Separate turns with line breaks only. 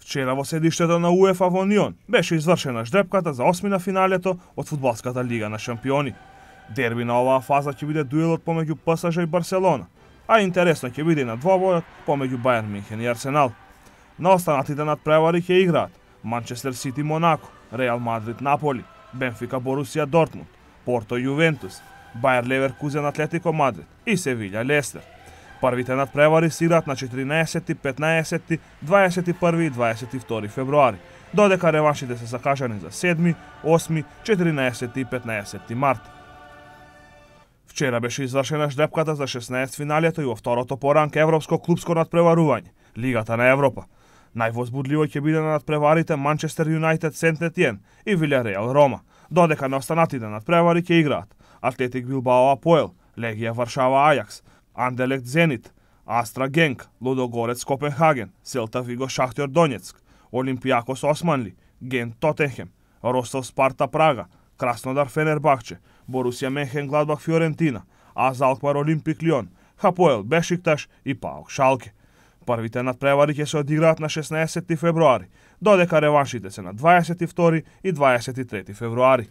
Вчера во седиштето на УЕФА во Нион беше извршена жребката за осмина финалето од фудбалската лига на шампиони. Дерби на оваа фаза ќе биде дуелот помеѓу ПСЖ и Барселона, а интересно ќе биде и на двобојот помеѓу Бајерн Мюнхен и Арсенал. На останатите надпревари ќе играат Манчестер Сити Монако, Реал Мадрид Наполи, Бенфика Борусија Дортмунд, Порто Јувентус, Бајер Леверкузен Атлетико Мадрид и Севиља Лестер. Првите надпревари се играат на 14, 15, 21 и 22 февруари, додека реваншите се закажани за 7, 8, 14 и 15 март. Вчера беше извршена жребката за 16 финалето и во второто по ранг европско клупско надпреварување, Лигата на Европа. Највозбудливо ќе биде на надпреварите Манчестер Юнајтед Сент Етиен и Вилјареал Рома, додека на останатите надпревари ќе играат Атлетик Билбао Апоел, Легија Варшава Ајакс, Андерлехт Зенит, Астра Генк, Лудогорец Копенхаген, Селта Виго Шахтер Донецк, Олимпијакос Османли, Гент Тотенхем, Ростов Спарта Прага, Краснодар Фенербахче, Борусија Менхенгладбах Фиорентина, АЗ Алкмар Олимпик Лион, Хапоел Бешикташ и ПАОК Шалке. Првите надпревари ќе се одиграат на 16 февруари, додека реваншите се на 22 и 23 февруари.